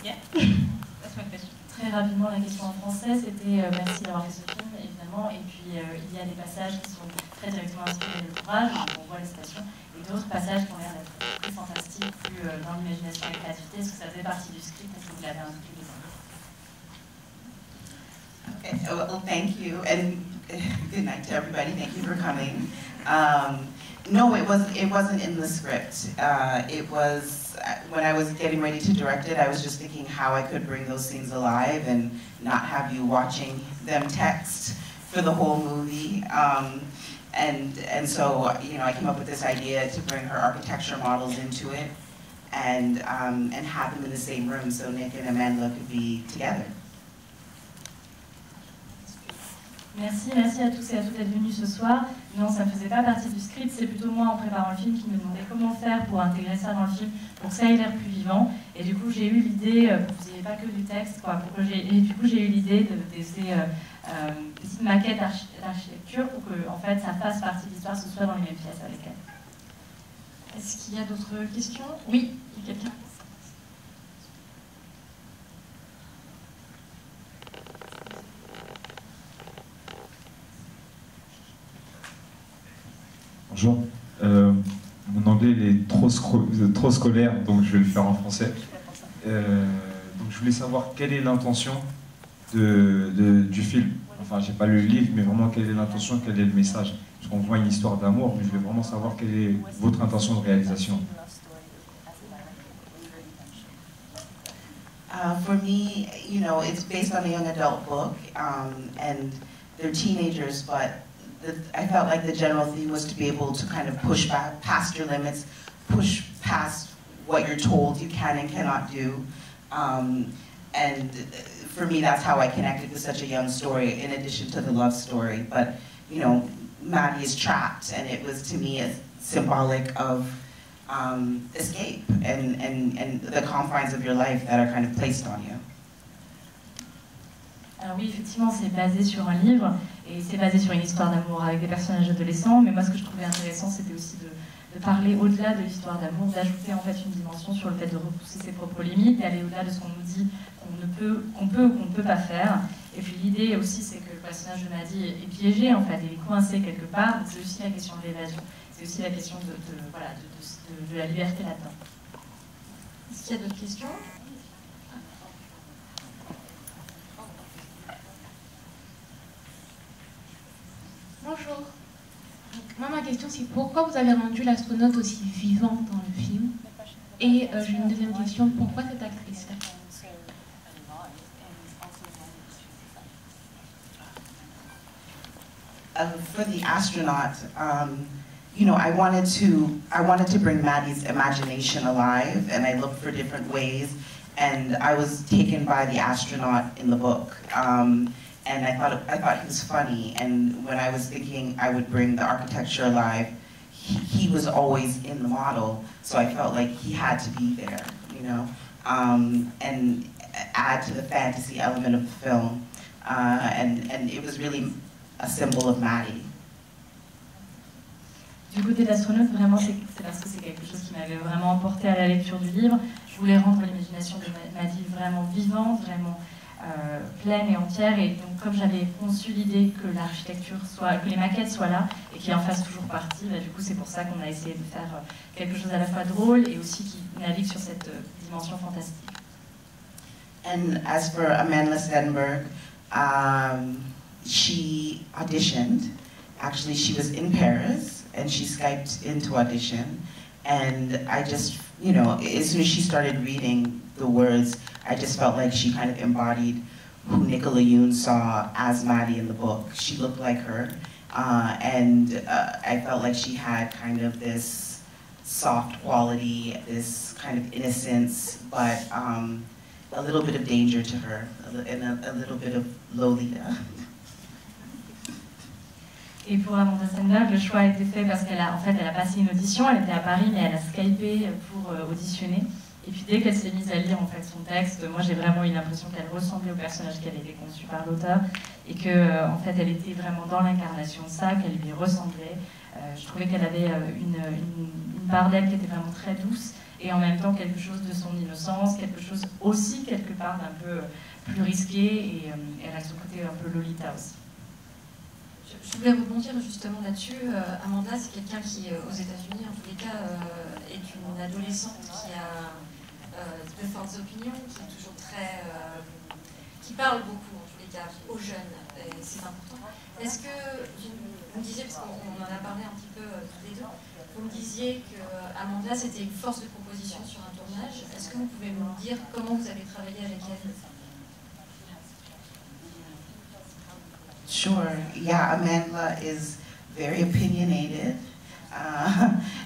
Yeah. That's my question. Très rapidement, la question en français, c'était merci d'avoir fait ce film, évidemment, et puis il y a des passages qui sont très directement inspirés de l'ouvrage, on voit les citations, et d'autres passages qui ont l'air d'être plus fantastiques, plus dans l'imagination et la créativité. Est-ce que ça faisait partie du script? Est-ce que vous l'avez inclus les uns? Okay, well, thank you, and good night to everybody. Thank you for coming. No, it wasn't in the script. It was when I was getting ready to direct it. I was just thinking how I could bring those scenes alive and not have you watching them text for the whole movie. And so I came up with this idea to bring her architecture models into it and have them in the same room so Nick and Amanda could be together. Merci à tous et à toutes d'être venus ce soir. Non, ça ne faisait pas partie du script, c'est plutôt moi en préparant le film qui me demandait comment faire pour intégrer ça dans le film, pour que ça ait l'air plus vivant. Et du coup, j'ai eu l'idée, pour que vous n'ayez pas que du texte, et du coup, j'ai eu l'idée de ces petites maquettes d'architecture pour que en fait, ça fasse partie de l'histoire, ce soit dans les mêmes pièces avec elle. Est-ce qu'il y a d'autres questions? Oui, il y a quelqu'un. Bonjour. Mon anglais il est trop scolaire, donc je vais le faire en français. Donc je voulais savoir quelle est l'intention du film. Enfin, j'ai pas lu le livre, mais vraiment quelle est l'intention, quel est le message. Parce qu'on voit une histoire d'amour, mais je voulais vraiment savoir quelle est votre intention de réalisation. For me, it's based on a young adult book, and they're teenagers, but I felt like the general theme was to be able to kind of push back past your limits, push past what you're told you can and cannot do. And for me, that's how I connected with such a young story, in addition to the love story. But, Maddie is trapped, and it was, to me, symbolic of escape and the confines of your life that are kind of placed on you. Alors oui, effectivement, c'est basé sur un livre et c'est basé sur une histoire d'amour avec des personnages adolescents. Mais moi, ce que je trouvais intéressant, c'était aussi de parler au-delà de l'histoire d'amour, d'ajouter en fait une dimension sur le fait de repousser ses propres limites, d'aller au-delà de ce qu'on nous dit qu'on peut ou qu'on ne peut pas faire. Et puis l'idée aussi, c'est que le personnage de Maddie est piégé, en fait, il est coincé quelque part. C'est aussi la question de l'évasion. C'est aussi la question de la liberté là-dedans. Est-ce qu'il y a d'autres questions? Bonjour. Donc, moi, ma question, c'est pourquoi vous avez rendu l'astronaute aussi vivante dans le film? Et j'ai une deuxième question, pourquoi cette actrice-là? For the astronaut, I wanted to bring Maddie's imagination alive, and I looked for different ways, and I was taken by the astronaut in the book. And I thought he was funny, and when I was thinking I would bring the architecture alive, he was always in the model, so I felt like he had to be there, and add to the fantasy element of the film, and it was really a symbol of Maddie. Du côté de l'astronaute, vraiment, c'est parce que c'est quelque chose qui m'avait vraiment emporté à la lecture du livre. Je voulais rendre l'imagination de Maddie vraiment vivante, vraiment pleine et entière, et donc comme j'avais conçu l'idée que l'architecture que les maquettes soient là et qu'ils en fassent toujours partie, du coup c'est pour ça qu'on a essayé de faire quelque chose à la fois drôle et aussi qui navigue sur cette dimension fantastique. And as for Amanda Stenberg, she auditioned. Actually, she was in Paris and she Skyped into audition, and I just, as soon as she started reading the words, I just felt like she kind of embodied who Nicola Yoon saw as Maddie in the book. She looked like her, and I felt like she had kind of this soft quality, this kind of innocence, but a little bit of danger to her, and a little bit of Lolita. Et pour Amanda Stenberg, le choix a été fait parce qu'elle a passé une audition, elle était à Paris, mais elle a skypé pour auditionner. Et puis dès qu'elle s'est mise à lire en fait son texte, moi j'ai vraiment eu l'impression qu'elle ressemblait au personnage qui avait été conçu par l'auteur et que en fait elle était vraiment dans l'incarnation de ça, qu'elle lui ressemblait. Je trouvais qu'elle avait une part d'elle qui était vraiment très douce et en même temps quelque chose de son innocence, quelque chose aussi quelque part d'un peu plus risqué, et elle a son côté un peu Lolita aussi. Je voulais rebondir justement là-dessus. Amanda, c'est quelqu'un qui, aux États-Unis, en tous les cas, est une adolescente qui a de fortes opinions, qui est toujours très, qui parle beaucoup, en tous les cas, aux jeunes, et c'est important. Est-ce que vous me disiez, parce qu'on en a parlé un petit peu tous les deux, vous me disiez que Amanda c'était une force de proposition sur un tournage. Est-ce que vous pouvez me dire comment vous avez travaillé avec elle? Sure. Yeah, Amanda is very opinionated.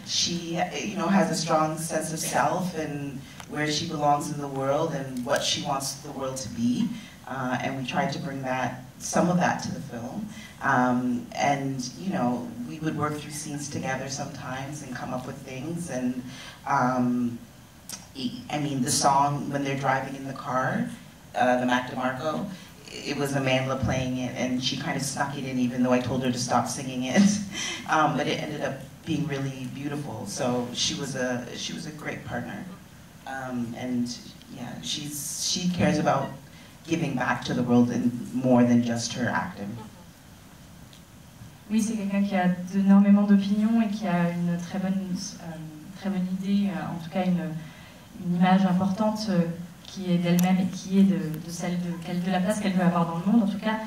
She, has a strong sense of self and where she belongs in the world and what she wants the world to be. And we tried to bring some of that to the film. And, we would work through scenes together sometimes and come up with things. And, the song, when they're driving in the car, the Mac DeMarco, it was Amanda playing it, and she kind of snuck it in even though I told her to stop singing it. But it ended up being really beautiful. So she was a great partner. And yeah, she cares about giving back to the world and more than just her acting. Oui, c'est quelqu'un qui a énormément d'opinions et qui a une très bonne idée, en tout cas une image importante qui est d'elle-même et qui est de la place qu'elle veut avoir dans le monde. En tout cas,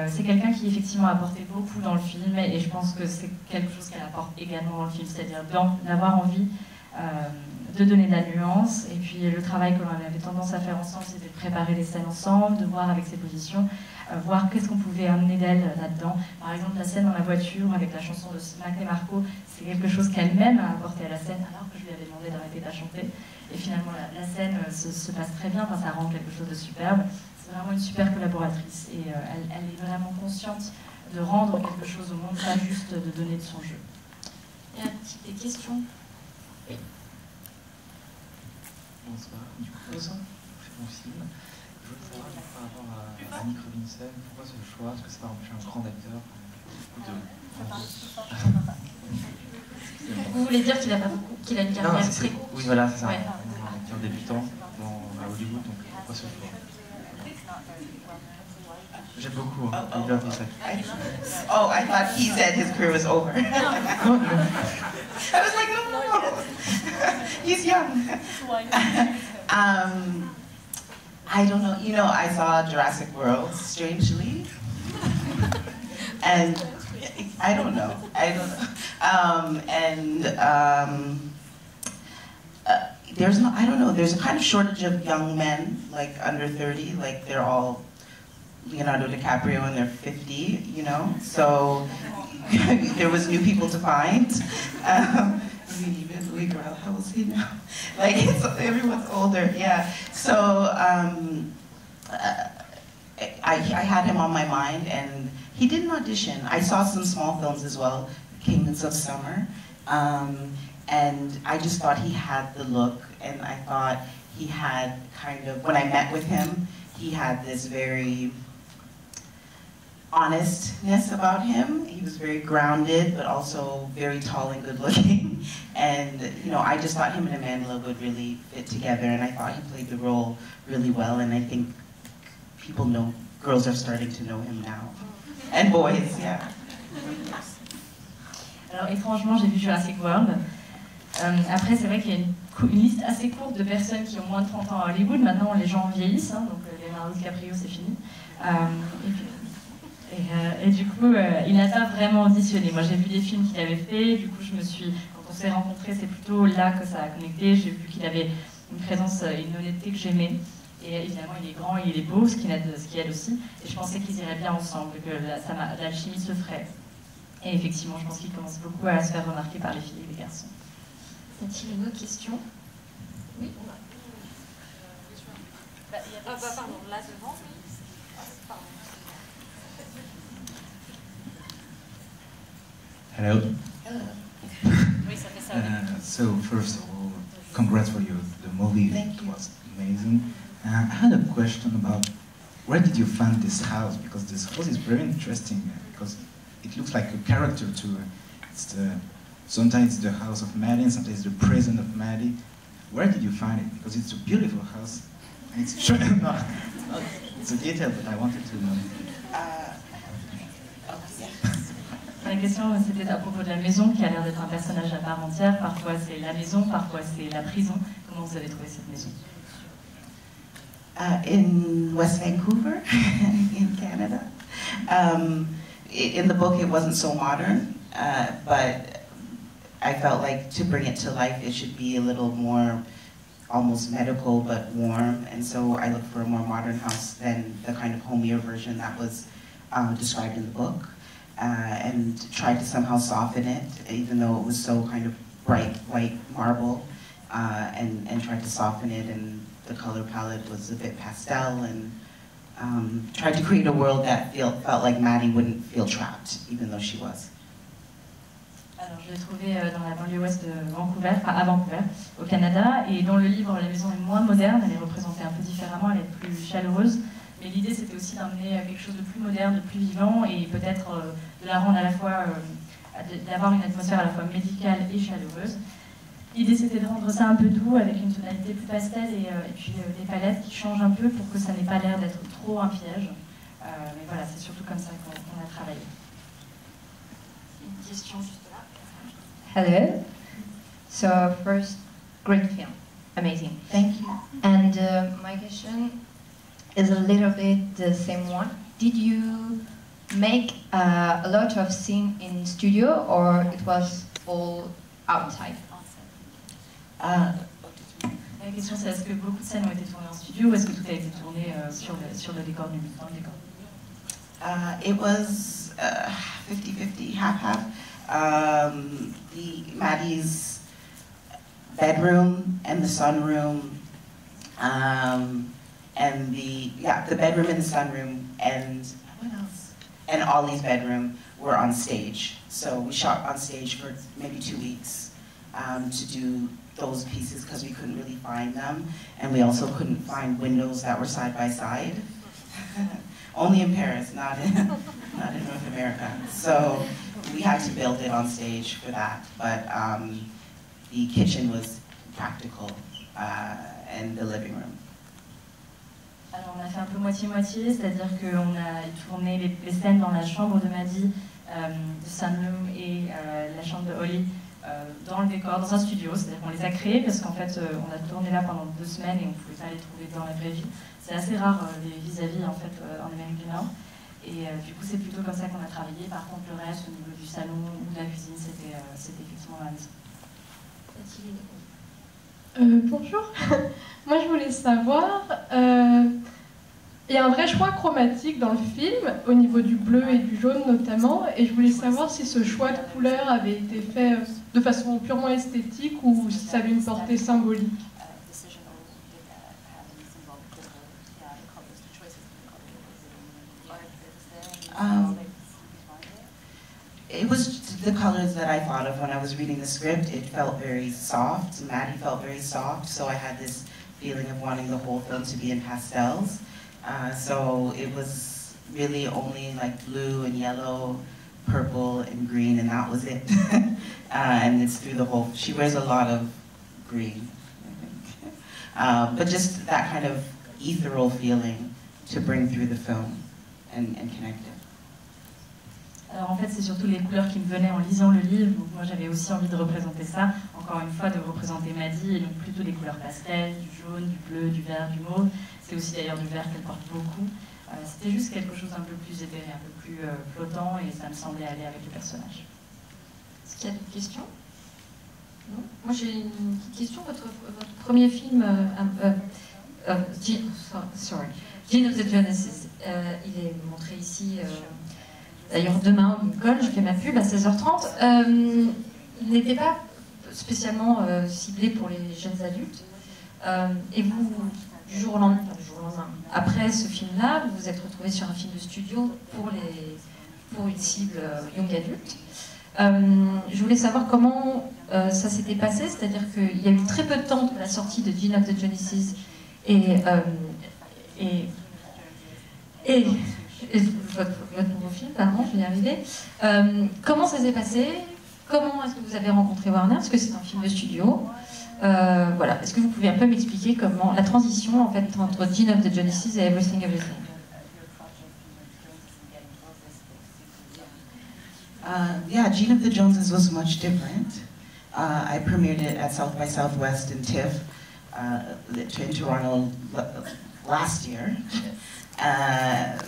c'est quelqu'un qui effectivement a apporté beaucoup dans le film, et je pense que c'est quelque chose qu'elle apporte également dans le film, c'est-à-dire d'avoir envie de donner de la nuance. Et puis le travail que l'on avait tendance à faire ensemble, c'était de préparer les scènes ensemble, de voir avec ses positions, voir qu'est-ce qu'on pouvait amener d'elle là-dedans. Par exemple, la scène dans la voiture avec la chanson de Mac DeMarco, c'est quelque chose qu'elle-même a apporté à la scène, alors que je lui avais demandé d'arrêter de la chanter. Et finalement, la scène se passe très bien, ça rend quelque chose de superbe. C'est vraiment une super collaboratrice, et elle est vraiment consciente de rendre quelque chose au monde, pas juste de donner de son jeu. Il y a des questions? Oui. Bonsoir, du coup, c'est mon film. Je voulais savoir par rapport à Nick Robinson, pourquoi ce choix? Parce que c'est pas un grand acteur. Vous voulez dire qu'il a une carrière très courte? Oui, voilà, c'est ça. Ouais. Un acteur débutant à Hollywood, donc pourquoi ce choix? J'aime beaucoup. Hein. I love his acting. Oh, I thought he said his career was over. I was like, no. He's young. I don't know. I saw Jurassic World, strangely. And I don't know. There's a kind of shortage of young men, like under 30, like they're all Leonardo DiCaprio and they're 50, so there was new people to find. Even Louis Garrel, how old is he now? Like, everyone's older, yeah. So I had him on my mind, and he didn't audition. I saw some small films as well, Kingdoms of Summer, and I just thought he had the look, and I thought he had kind of, when I met with him, he had this very honestness about him. He was very grounded, but also very tall and good looking. And, I just thought him and Amanda would really fit together, and I thought he played the role really well, and I think girls are starting to know him now. And boys, yeah. Alors, étrangement, j'ai vu Jurassic World. Après, c'est vrai qu'il y a une liste assez courte de personnes qui ont moins de 30 ans à Hollywood. Maintenant, les gens vieillissent, donc Leonardo DiCaprio, c'est fini. Et du coup, il n'a pas vraiment auditionné. Moi, j'ai vu des films qu'il avait fait. Du coup, quand on s'est rencontrés, c'est plutôt là que ça a connecté. J'ai vu qu'il avait une présence, une honnêteté que j'aimais. Et évidemment, il est grand, il est beau, ce qui aide aussi. Et je pensais qu'ils iraient bien ensemble, que l'alchimie se ferait. Et effectivement, je pense qu'il commence beaucoup à se faire remarquer par les filles et les garçons. Y a-t-il une autre question? Oui. Pardon, là devant, oui. Pardon. Hello. Oui, ça fait ça. So first of all, congrats for the movie. Thank you. It was amazing. I had a question about where did you find this house? Because this house is very interesting because it looks like a character too. Sometimes it's the house of Maddie, and sometimes it's the prison of Maddie. where did you find it? Because it's a beautiful house. And it's true. No, it's a detail, but I wanted to know. La question, c'était à propos de la maison, qui a l'air d'être un personnage à part entière. Parfois c'est la maison, parfois c'est la prison. Comment vous avez trouvé cette maison? In West Vancouver, in Canada. In the book, it wasn't so modern, but I felt like to bring it to life, it should be a little more almost medical but warm, and so I looked for a more modern house than the kind of homier version that was described in the book, and tried to somehow soften it, even though it was so kind of bright white marble, and tried to soften it, and the color palette was a bit pastel, and tried to create a world that felt like Maddie wouldn't feel trapped, even though she was. Alors, je l'ai trouvé dans la banlieue ouest de Vancouver, enfin à Vancouver, au Canada, et dans le livre, la maison est moins moderne, elle est représentée un peu différemment, elle est plus chaleureuse, mais l'idée c'était aussi d'emmener quelque chose de plus moderne, de plus vivant, et peut-être de la rendre à la fois, d'avoir une atmosphère à la fois médicale et chaleureuse. L'idée c'était de rendre ça un peu doux, avec une tonalité plus pastel, et puis des palettes qui changent un peu pour que ça n'ait pas l'air d'être trop un piège. Mais voilà, c'est surtout comme ça qu'on a travaillé. Une question juste là. Hello. So first, great film, amazing. Thank you. And my question is a little bit the same one. Did you make a lot of scenes in studio, or it was all outside? La question c'est est-ce que beaucoup de scènes ont été tournées en studio ou est-ce que tout a été tourné sur le décor dans le décor? It was 50-50, half-half. Maddie's bedroom and the sunroom, and the bedroom and the sunroom, and what else? And Ollie's bedroom were on stage. So we shot on stage for maybe 2 weeks to do those pieces because we couldn't really find them, and we also couldn't find windows that were side by side. Only in Paris, not in North America. So we had to build it on stage for that, but the kitchen was practical, and the living room. Alors on a fait un peu moitié-moitié, c'est-à-dire qu'on a tourné les scènes dans la chambre de Maddie, de Sunroom et la chambre de Holly dans le décor, dans un studio, c'est-à-dire qu'on les a créés parce qu'en fait on a tourné là pendant 2 semaines et on ne pouvait pas les trouver dans la vraie vie. C'est assez rare les vis-à-vis en fait en Amérique du Nord, et du coup c'est plutôt comme ça qu'on a travaillé. Par contre le reste au niveau du salon ou de la cuisine c'était effectivement dans la maison. Bonjour, moi je voulais savoir, il y a un vrai choix chromatique dans le film, au niveau du bleu et du jaune notamment, et je voulais savoir si ce choix de couleurs avait été fait de façon purement esthétique ou si ça avait une portée symbolique. It was the colors that I thought of when I was reading the script. It felt very soft. Maddie felt very soft, so I had this feeling of wanting the whole film to be in pastels. So it was really only like blue and yellow, purple and green, and that was it. And it's through the whole. She wears a lot of green, I think. But just that kind of ethereal feeling to bring through the film and connect it. Alors en fait c'est surtout les couleurs qui me venaient en lisant le livre, donc moi j'avais aussi envie de représenter ça, encore une fois de représenter Maddie, et donc plutôt des couleurs pastel, du jaune, du bleu, du vert, du mauve. C'est aussi d'ailleurs du vert qu'elle porte beaucoup. C'était juste quelque chose un peu plus éthéré, un peu plus flottant, et ça me semblait aller avec le personnage. Est-ce qu'il y a d'autres questions? Non. Moi j'ai une petite question. Votre premier film, Gene of the Genesis, il est montré ici. D'ailleurs, demain, au Nicole, je fais ma pub à 16h30. Il n'était pas spécialement ciblé pour les jeunes adultes. Et vous, du jour au lendemain, après ce film-là, vous vous êtes retrouvé sur un film de studio pour une cible young adulte. Je voulais savoir comment ça s'était passé, c'est-à-dire qu'il y a eu très peu de temps de la sortie de Gene of the Genesis et votre nouveau film, pardon, je vais y arriver. Comment ça s'est passé? Comment est-ce que vous avez rencontré Warner? Parce que c'est un film de studio. Voilà. Est-ce que vous pouvez un peu m'expliquer comment la transition en fait entre Gene of the Joneses et Everything Everything? Yeah, Gene of the Joneses was much different. I premiered it at South by Southwest in TIFF in Toronto last year.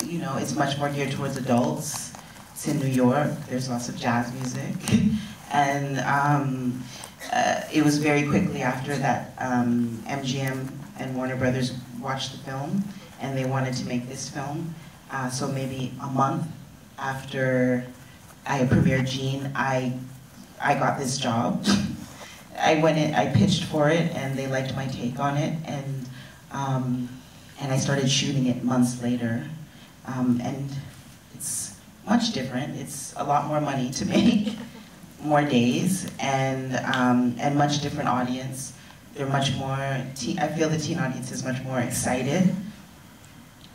You know, it's much more geared towards adults. It's in New York. There's lots of jazz music, and it was very quickly after that MGM and Warner Brothers watched the film, and they wanted to make this film. So maybe a month after I premiered Gene, I got this job. I went in, I pitched for it, and they liked my take on it, and I started shooting it months later, and it's much different. It's a lot more money to make, more days, and much different audience. They're much more. I feel the teen audience is much more excited,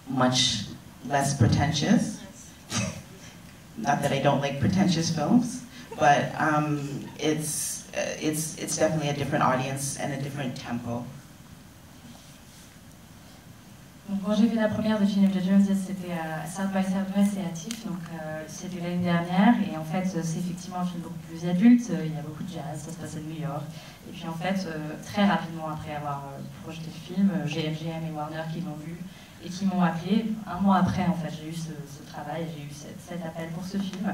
much less pretentious. Not that I don't like pretentious films, but it's definitely a different audience and a different tempo. Donc, quand j'ai fait la première de Gene of the Joneses, c'était à South by Southwest et à TIFF, donc c'était l'année dernière, et en fait c'est effectivement un film beaucoup plus adulte, il y a beaucoup de jazz, ça se passe à New York, et puis en fait très rapidement après avoir projeté le film, j'ai MGM et Warner qui l'ont vu et qui m'ont appelé. Un mois après en fait j'ai eu ce travail, j'ai eu cet appel pour ce film.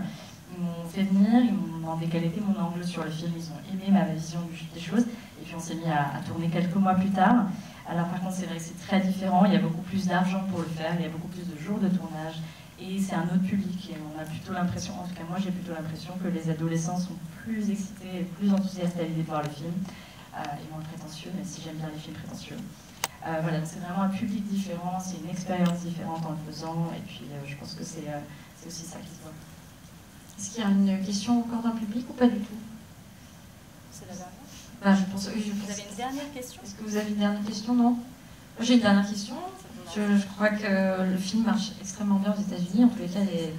Ils m'ont fait venir, ils m'ont demandé quel était mon angle sur le film, ils ont aimé ma vision des choses, et puis on s'est mis à tourner quelques mois plus tard. Alors par contre c'est vrai que c'est très différent, il y a beaucoup plus d'argent pour le faire, il y a beaucoup plus de jours de tournage, et c'est un autre public, et on a plutôt l'impression, en tout cas moi j'ai plutôt l'impression que les adolescents sont plus excités et plus enthousiastes à l'idée de voir le film, et moins prétentieux, même si j'aime bien les films prétentieux. Voilà, c'est vraiment un public différent, c'est une expérience différente en le faisant, et puis je pense que c'est aussi ça qui se voit. Est-ce qu'il y a une question encore d'un public ou pas du tout? C'est la dernière. Je pense, Vous avez une dernière question? Est-ce que vous avez une dernière question? Non? J'ai une dernière question. Je crois que le film marche extrêmement bien aux États-Unis. En tous les cas, il est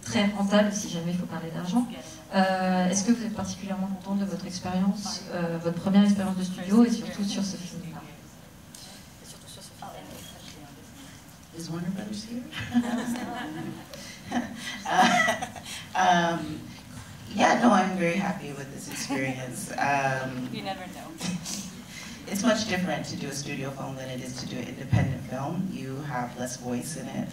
très rentable si jamais il faut parler d'argent. Est-ce que vous êtes particulièrement content de votre expérience, votre première expérience de studio, et surtout sur ce film-là? Is Warner Brothers here? Yeah, no, I'm very happy with this experience. You never know. It's much different to do a studio film than it is to do an independent film. You have less voice in it,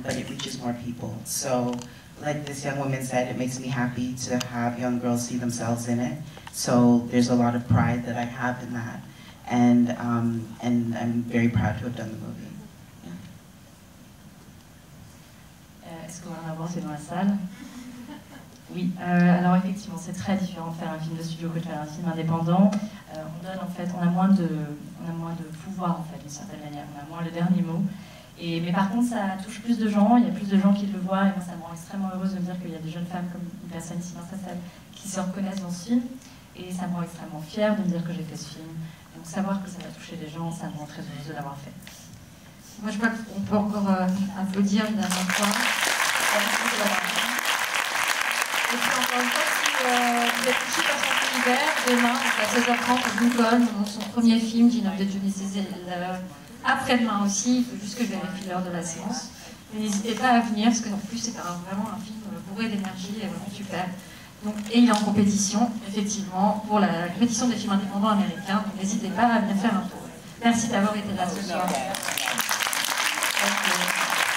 but it reaches more people. So, like this young woman said, it makes me happy to have young girls see themselves in it. So there's a lot of pride that I have in that, and I'm very proud to have done the movie. Est-ce qu'on va en avoir, c'est dans la salle? Oui, alors effectivement, c'est très différent de faire un film de studio que de faire un film indépendant. On a moins de pouvoir en fait, d'une certaine manière. On a moins le dernier mot. Mais par contre, ça touche plus de gens. Il y a plus de gens qui le voient. Et moi, ça me rend extrêmement heureuse de me dire qu'il y a des jeunes femmes comme une personne ici dans sa salle qui se reconnaissent dans ce film. Et ça me rend extrêmement fière de me dire que j'ai fait ce film. Donc savoir que ça va toucher des gens, ça me rend très heureuse de l'avoir fait. Moi, je crois qu'on peut encore applaudir une dernière fois. Et puis encore une fois, si vous êtes touché par son univers, demain, à 16h30, Lincoln, son premier film, Gene of the Joneses, après-demain aussi, il faut juste que je vérifie l'heure de la séance. Mais n'hésitez pas à venir, parce qu'en plus, c'est vraiment un film bourré d'énergie et vraiment super. Donc, et il est en compétition, effectivement, pour la compétition des films indépendants américains. Donc n'hésitez pas à venir faire un tour. Merci d'avoir été là ce soir.